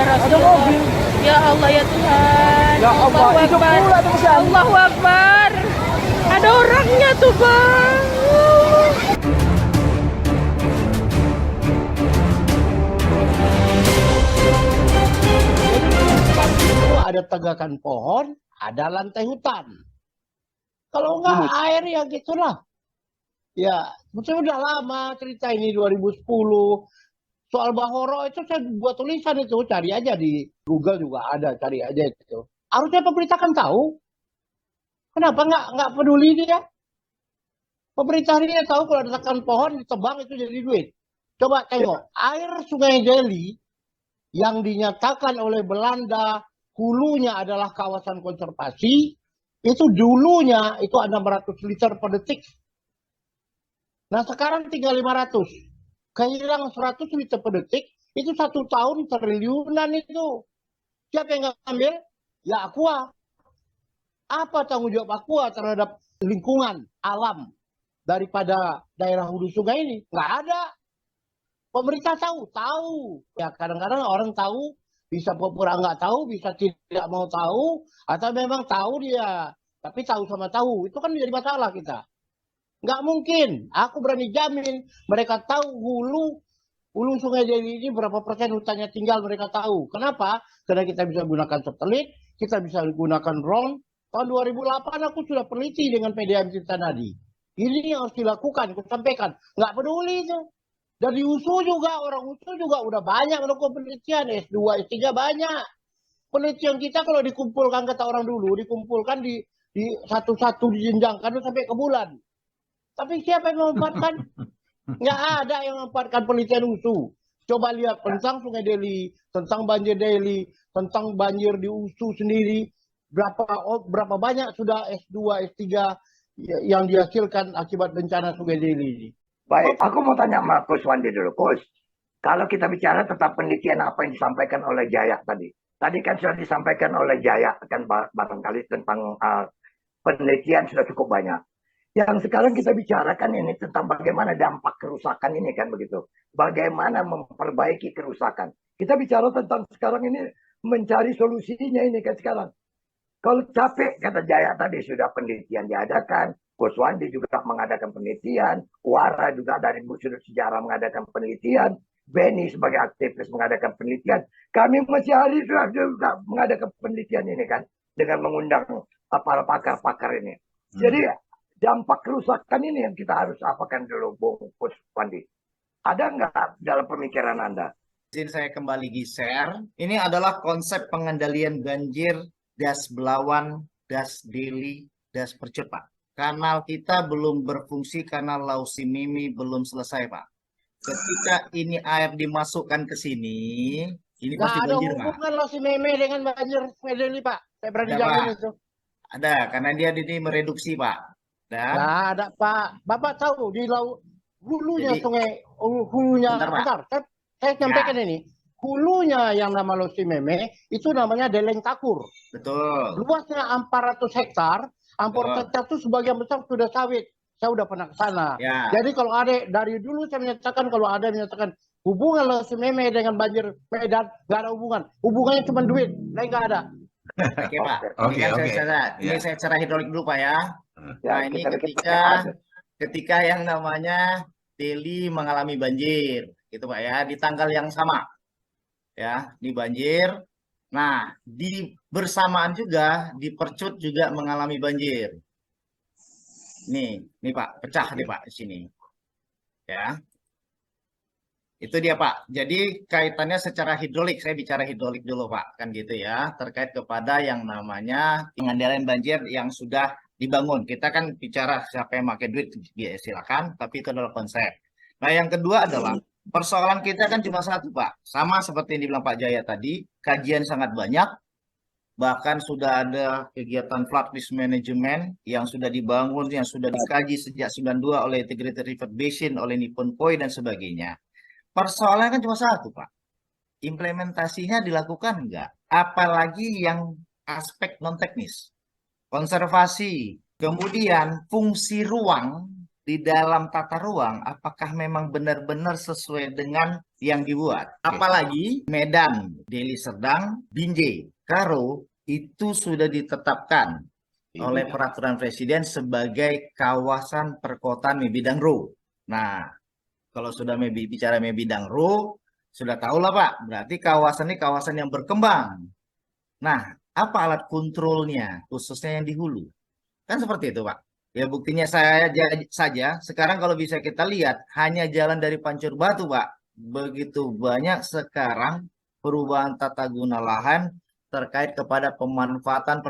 Ada Rasulullah. mobil. Ya Allah ya Tuhan. Ya Allah, Allahu hidup Akbar. pula terusan. Allahu Akbar. Ada orangnya tuh bang. Itu ada tegakan pohon, ada lantai hutan. Kalau enggak air ya gitulah. Ya, maksudnya udah lama cerita ini 2010. Soal Bahoro itu saya buat tulisan itu, cari aja di Google juga ada, cari aja itu. Harusnya pemerintah kan tahu. Kenapa nggak peduli dia? Pemerintah ini tahu kalau ada tekan pohon ditebang itu jadi duit. Coba tengok, air Sungai Deli yang dinyatakan oleh Belanda hulunya adalah kawasan konservasi, itu dulunya itu 600 liter per detik. Nah sekarang tinggal 500. Kehilang 100 liter per detik, itu 1 tahun triliunan itu. Siapa yang ngambil? Ya Aqua. Apa tanggung jawab Aqua terhadap lingkungan, alam daripada daerah hulu sungai ini? Nggak ada. Pemerintah tahu. Ya kadang-kadang orang tahu, bisa pura-pura nggak tahu, bisa tidak mau tahu, atau memang tahu dia. Tapi tahu sama tahu, itu kan menjadi masalah kita. Nggak mungkin. Aku berani jamin mereka tahu hulu Sungai Deli ini berapa persen hutannya tinggal mereka tahu. Kenapa? Karena kita bisa gunakan satelit, kita bisa gunakan drone. Tahun 2008 aku sudah peneliti dengan PDAM Tirta Nadi. Ini yang harus dilakukan, aku sampaikan. Nggak peduli itu. Dari USU juga, orang USU juga udah banyak melakukan penelitian. S2, S3 banyak. Penelitian kita kalau dikumpulkan, kata orang dulu, dikumpulkan di satu-satu dijenjangkan sampai ke bulan. Tapi siapa yang memanfaatkan? Nggak ada yang memanfaatkan penelitian USU. Coba lihat tentang Sungai Deli, tentang banjir Deli, tentang banjir di USU sendiri. Berapa banyak sudah S2, S3 yang dihasilkan akibat bencana Sungai Deli ini. Baik, aku mau tanya sama Coach Wandi dulu. Coach, kalau kita bicara tentang penelitian apa yang disampaikan oleh Jaya tadi. Tadi kan sudah disampaikan oleh Jaya, kan barangkali tentang penelitian sudah cukup banyak. Yang sekarang kita bicarakan ini tentang bagaimana dampak kerusakan ini kan begitu. Bagaimana memperbaiki kerusakan. Kita bicara tentang sekarang ini mencari solusinya ini kan sekarang. Kalau capek, kata Jaya tadi, sudah penelitian diadakan. Coach Wandi juga mengadakan penelitian. Wara juga dari sudut sejarah mengadakan penelitian. Benny sebagai aktivis mengadakan penelitian. Kami masih hari sudah mengadakan penelitian ini kan. Dengan mengundang para pakar-pakar ini. Jadi dampak kerusakan ini yang kita harus apakan dulu, Bung Coach Wandi. Ada nggak dalam pemikiran Anda? Izin saya kembali geser. Ini adalah konsep pengendalian banjir Das Belawan, Das Deli, Das Percepat. Kanal kita belum berfungsi karena Lausimimi belum selesai, Pak. Ketika ini air dimasukkan ke sini, ini pasti banjir, Pak. Nggak ada hubungan Lausimimi dengan banjir Sungai Deli, Pak. Saya berani Ada, jamin Pak. itu. Ada, karena dia ini mereduksi, Pak. Dan Nggak ada, Pak. Bapak tahu di hulunya Jadi, sungai, hulunya, bentar, Pak. saya sampaikan ini. Hulunya yang nama Lausimimi itu namanya Deleng Takur. betul. Luasnya 400 hektar. 400 hektar itu sebagian besar sudah sawit. Saya udah pernah ke sana. Ya. Jadi kalau ada, dari dulu saya menyatakan, kalau ada menyatakan hubungan Lausimimi dengan banjir Medan, nggak ada hubungan. Hubungannya cuma duit, lain nggak ada. Oke, Pak. Oke, Ini kan oke. ini saya secara hidrolik dulu, Pak ya. Nah, ini ketika yang namanya Deli mengalami banjir, gitu Pak ya, di tanggal yang sama. Ya, di banjir. Nah, di bersamaan juga di Percut juga mengalami banjir. Nih Pak, pecah nih Pak di sini. Ya. Itu dia Pak. Jadi kaitannya secara hidrolik, saya bicara hidrolik dulu Pak, kan gitu ya, terkait kepada yang namanya pengendalian banjir yang sudah dibangun. Kita kan bicara siapa yang pakai duit, ya silakan, tapi itu adalah konsep. Nah, yang kedua adalah persoalan kita kan cuma satu Pak. Sama seperti yang dibilang Pak Jaya tadi, kajian sangat banyak. Bahkan sudah ada kegiatan flood risk management yang sudah dibangun, yang sudah dikaji sejak 92 oleh Integrated River Basin, oleh Nippon Koi dan sebagainya. Persoalannya kan cuma satu, Pak. Implementasinya dilakukan enggak? Apalagi yang aspek non-teknis. Konservasi, kemudian fungsi ruang di dalam tata ruang apakah memang benar-benar sesuai dengan yang dibuat. Apalagi Medan, Deli Serdang, Binjai, Karo itu sudah ditetapkan oleh peraturan presiden sebagai kawasan perkotaan Mebidangro. Nah, kalau sudah bicara Mebidangro, sudah tahu lah Pak, berarti kawasan ini kawasan yang berkembang. Nah, apa alat kontrolnya, khususnya yang di hulu? Kan seperti itu Pak. Ya buktinya saya saja, sekarang kalau bisa kita lihat, hanya jalan dari Pancur Batu Pak, begitu banyak sekarang perubahan tata guna lahan terkait kepada pemanfaatan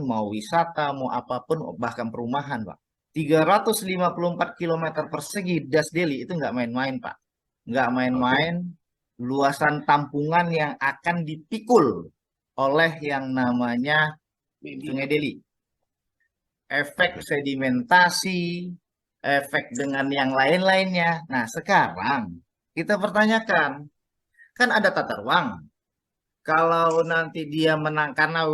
mau wisata, mau apapun, bahkan perumahan Pak. 354 km persegi Das Deli itu nggak main-main Pak. Nggak main-main, luasan tampungan yang akan dipikul oleh yang namanya Sungai Deli. Efek sedimentasi, efek dengan yang lain-lainnya. Nah, sekarang kita pertanyakan, kan ada tata ruang. Kalau nanti dia menang karena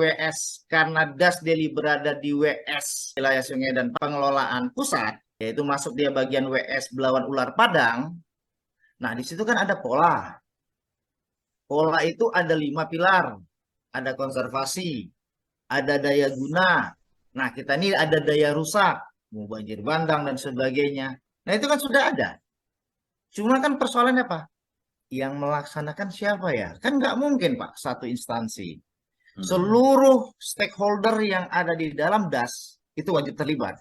karena Das Deli berada di WS, wilayah sungai dan pengelolaan pusat, yaitu masuk dia bagian WS Belawan Ular Padang. Nah, di situ kan ada pola. Pola itu ada 5 pilar. Ada konservasi, ada daya guna. Nah, kita ini ada daya rusak, mau banjir bandang dan sebagainya. Nah, itu kan sudah ada. Cuma kan persoalannya apa? Yang melaksanakan siapa ya? Kan nggak mungkin, Pak, satu instansi. Seluruh stakeholder yang ada di dalam DAS itu wajib terlibat.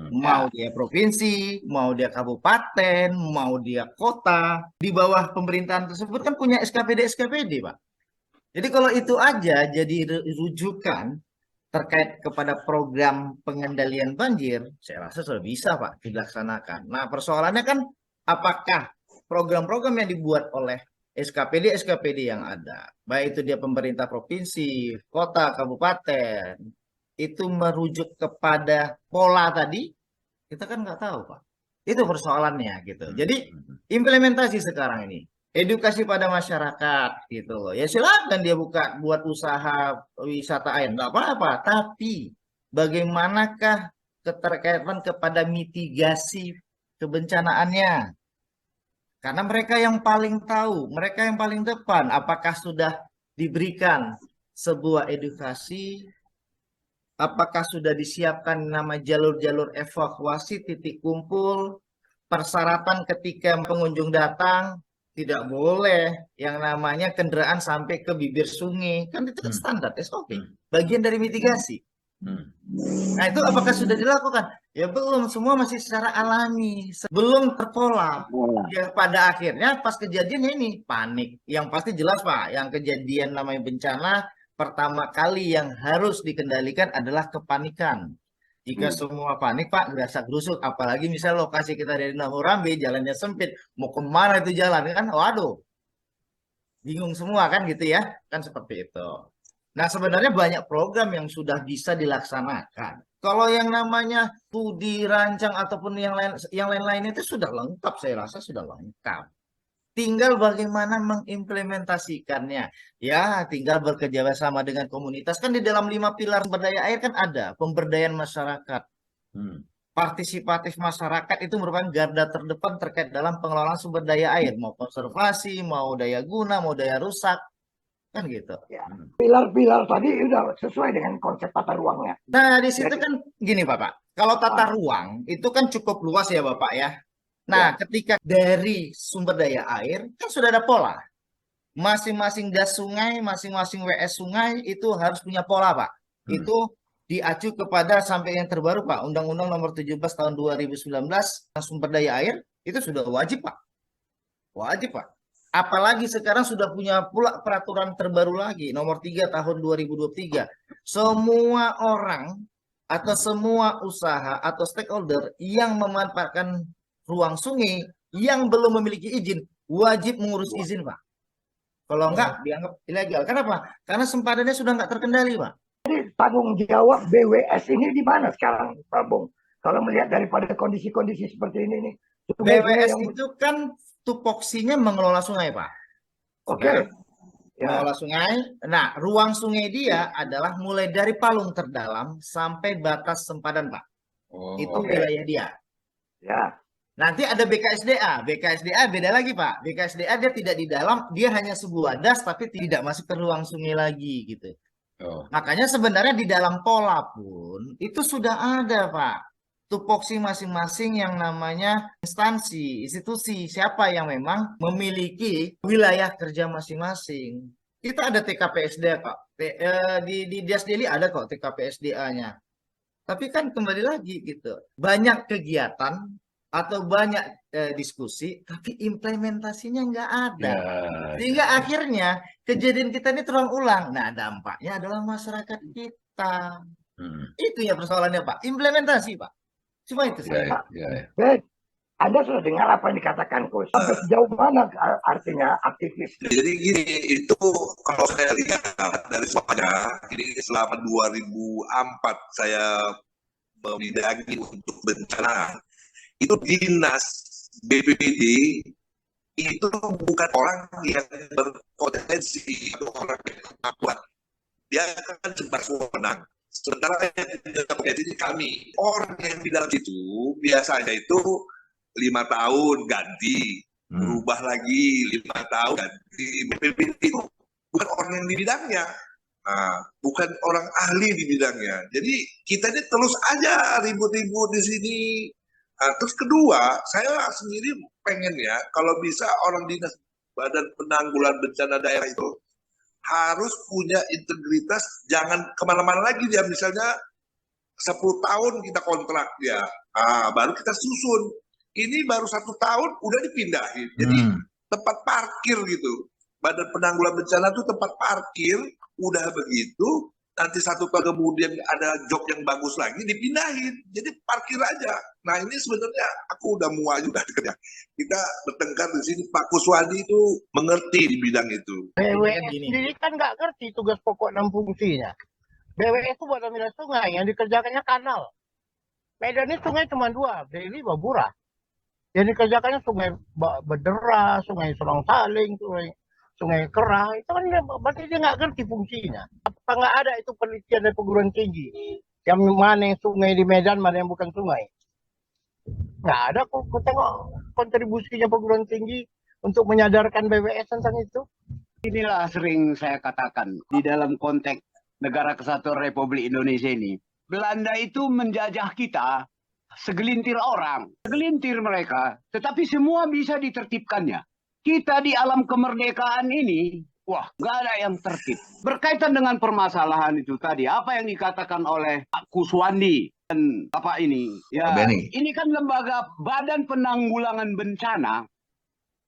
Mau dia provinsi, mau dia kabupaten, mau dia kota. Di bawah pemerintahan tersebut kan punya SKPD, Pak. Jadi kalau itu aja jadi rujukan terkait kepada program pengendalian banjir, saya rasa sudah bisa Pak dilaksanakan. Nah persoalannya kan apakah program-program yang dibuat oleh SKPD yang ada, baik itu dia pemerintah provinsi, kota, kabupaten, itu merujuk kepada pola tadi, kita kan nggak tahu Pak. Itu persoalannya gitu. Jadi implementasi sekarang ini. Edukasi pada masyarakat gitu loh. Ya silakan dia buat usaha wisata air, nggak apa-apa. Tapi bagaimanakah keterkaitan kepada mitigasi kebencanaannya? Karena mereka yang paling tahu, mereka yang paling depan. Apakah sudah diberikan sebuah edukasi? Apakah sudah disiapkan nama jalur-jalur evakuasi, titik kumpul, persyaratan ketika pengunjung datang? Tidak boleh yang namanya kendaraan sampai ke bibir sungai. Kan itu standar SOP. Bagian dari mitigasi. Nah itu apakah sudah dilakukan? Ya belum. Semua masih secara alami. Belum terpola. Ya pada akhirnya pas kejadian ini panik. Yang pasti jelas Pak. Yang kejadian namanya bencana. Pertama kali yang harus dikendalikan adalah kepanikan. Jika semua panik Pak, gerasak-gerusuk, apalagi misal lokasi kita dari Nahurambe, jalannya sempit, mau kemana itu jalan kan? Waduh, bingung semua kan gitu ya, kan seperti itu. Nah sebenarnya banyak program yang sudah bisa dilaksanakan. Kalau yang namanya studi rancang ataupun yang lain-lain itu sudah lengkap, saya rasa sudah lengkap. Tinggal bagaimana mengimplementasikannya. Ya, tinggal bekerja sama dengan komunitas. Kan di dalam 5 pilar sumber daya air kan ada pemberdayaan masyarakat. Partisipatif masyarakat itu merupakan garda terdepan terkait dalam pengelolaan sumber daya air. Mau konservasi, mau daya guna, mau daya rusak. Kan gitu. Ya. Pilar-pilar tadi udah sesuai dengan konsep tata ruangnya. Nah, di situ kan gini Bapak. Kalau tata ruang itu kan cukup luas ya Bapak ya. Nah, ketika dari sumber daya air, kan sudah ada pola. Masing-masing das sungai, masing-masing WS sungai itu harus punya pola, Pak. Itu diacu kepada sampai yang terbaru, Pak. Undang-Undang Nomor 17 Tahun 2019 sumber daya air itu sudah wajib, Pak. Wajib, Pak. Apalagi sekarang sudah punya pula peraturan terbaru lagi, Nomor 3 Tahun 2023. Semua orang atau semua usaha atau stakeholder yang memanfaatkan ruang sungai yang belum memiliki izin wajib mengurus izin Pak. Kalau enggak dianggap ilegal. Kenapa? Karena sempadannya sudah enggak terkendali Pak. Jadi tanggung jawab BWS ini di mana sekarang Pak Bung? Kalau melihat daripada kondisi-kondisi seperti ini nih. BWS itu kan tupoksinya mengelola sungai Pak. Oke. Mengelola sungai. Nah ruang sungai dia adalah mulai dari palung terdalam sampai batas sempadan Pak. Itu Oke. wilayah dia. Ya. Nanti ada BKSDA. BKSDA beda lagi, Pak. BKSDA dia tidak di dalam, dia hanya sebuah das tapi tidak masuk ke ruang sungai lagi gitu. Makanya sebenarnya di dalam pola pun itu sudah ada, Pak. Tupoksi masing-masing yang namanya instansi, institusi, siapa yang memang memiliki wilayah kerja masing-masing. Kita ada TKPSDA, Kak. Di Dias Deli ada kok TKPSDA-nya. Tapi kan kembali lagi gitu. Banyak kegiatan atau banyak diskusi, tapi implementasinya nggak ada. Sehingga akhirnya kejadian kita ini terulang-ulang. Nah, dampaknya adalah masyarakat kita. Itu ya persoalannya, Pak. Implementasi, Pak. Cuma itu saja. Baik. Anda sudah dengar apa yang dikatakan Coach? Sampai sejauh mana artinya aktivis? Jadi gini, itu kalau saya lihat dari semuanya, ini selama 2004 saya membidangi untuk bencana. Itu dinas BPBD itu bukan orang yang berpotensi atau orang yang kuat. Dia kan sebatas menang. Sementara yang tidak berpotensi kami. Orang yang di dalam itu biasanya itu 5 tahun ganti, berubah lagi 5 tahun ganti. BPBD itu bukan orang yang di bidangnya. Nah, bukan orang ahli di bidangnya. Jadi kita ini terus aja ribut-ribut di sini. Nah, terus kedua, saya sendiri pengen ya, kalau bisa orang dinas Badan Penanggulangan Bencana Daerah itu harus punya integritas, jangan kemana-mana lagi dia. Misalnya 10 tahun kita kontrak dia, baru kita susun. Ini baru 1 tahun udah dipindahin. Jadi tempat parkir gitu. Badan Penanggulangan Bencana itu tempat parkir, udah begitu. Nanti 1 tahun kemudian ada job yang bagus lagi, dipindahin. Jadi parkir aja. Nah ini sebenarnya aku udah muak juga kerja. Kita bertengkar di sini. Pak Kuswadi itu mengerti di bidang itu. BWS sendiri kan nggak ngerti tugas pokok dan fungsinya. BWS itu Badan Wilayah Sungai, yang dikerjakannya kanal. Medan ini sungai cuma 2, Deli, Babura. Yang dikerjakannya sungai Bedera, sungai Sorong Saling, sungai Kerah. Itu kan berarti dia nggak ngerti fungsinya. Apa nggak ada itu penelitian dari perguruan tinggi? Yang mana yang sungai di Medan, mana yang bukan sungai? Nggak ada. Aku tengok kontribusinya perguruan tinggi untuk menyadarkan BWS tentang itu. Inilah sering saya katakan di dalam konteks Negara Kesatuan Republik Indonesia ini. Belanda itu menjajah kita segelintir orang, segelintir mereka, tetapi semua bisa ditertibkannya. Kita di alam kemerdekaan ini, wah, nggak ada yang tertib. Berkaitan dengan permasalahan itu tadi, apa yang dikatakan oleh Pak Kuswandi dan Bapak ini, ya, ini kan lembaga Badan Penanggulangan Bencana,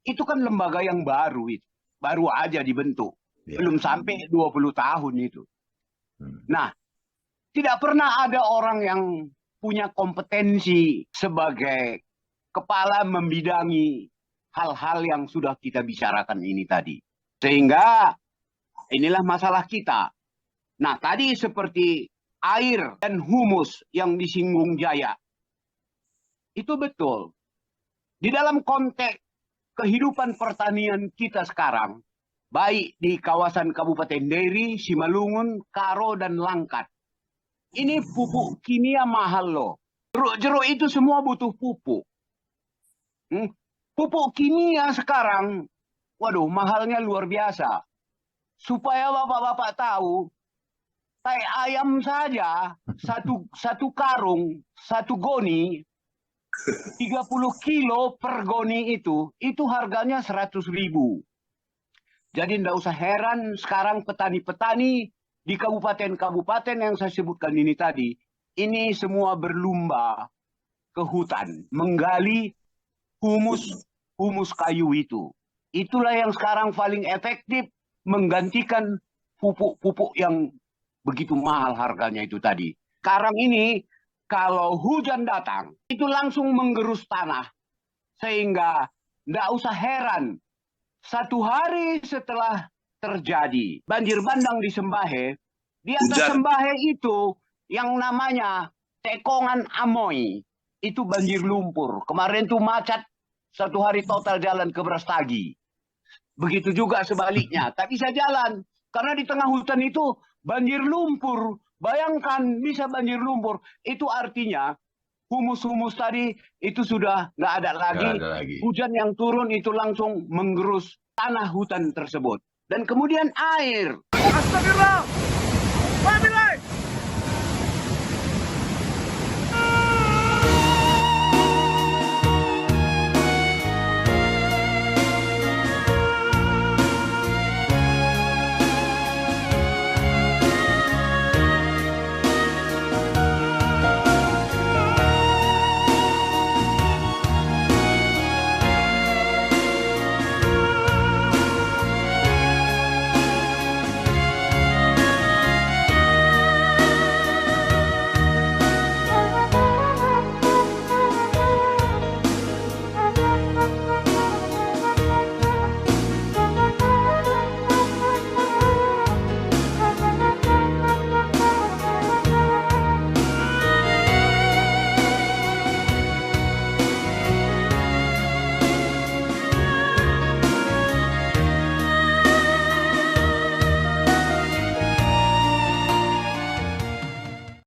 itu kan lembaga yang baru itu. Baru aja dibentuk. Belum sampai 20 tahun itu. Nah, tidak pernah ada orang yang punya kompetensi sebagai kepala membidangi hal-hal yang sudah kita bicarakan ini tadi. Sehingga inilah masalah kita. Nah, tadi seperti air dan humus yang disinggung Jaya. Itu betul. Di dalam konteks kehidupan pertanian kita sekarang, baik di kawasan Kabupaten Deri, Simalungun, Karo, dan Langkat. Ini pupuk kimia mahal loh. Jeruk-jeruk itu semua butuh pupuk. Pupuk kimia sekarang, waduh, mahalnya luar biasa. Supaya bapak-bapak tahu, tai ayam saja, satu karung, 1 goni, 30 kilo per goni itu harganya 100.000. Jadi tidak usah heran sekarang petani-petani di kabupaten-kabupaten yang saya sebutkan ini tadi, ini semua berlomba ke hutan, menggali humus kayu itu. Itulah yang sekarang paling efektif menggantikan pupuk-pupuk yang begitu mahal harganya itu tadi. Sekarang ini kalau hujan datang, itu langsung menggerus tanah. Sehingga tidak usah heran, 1 hari setelah terjadi banjir bandang di Sembahe, di atas Sembahe itu yang namanya Tekongan Amoy, itu banjir lumpur. Kemarin tuh macet 1 hari total jalan ke Brastagi. Begitu juga sebaliknya, tak bisa jalan. Karena di tengah hutan itu banjir lumpur. Bayangkan bisa banjir lumpur. Itu artinya humus-humus tadi itu sudah nggak ada lagi. Nggak ada lagi. Hujan yang turun itu langsung menggerus tanah hutan tersebut. Dan kemudian air. Astagfirullah.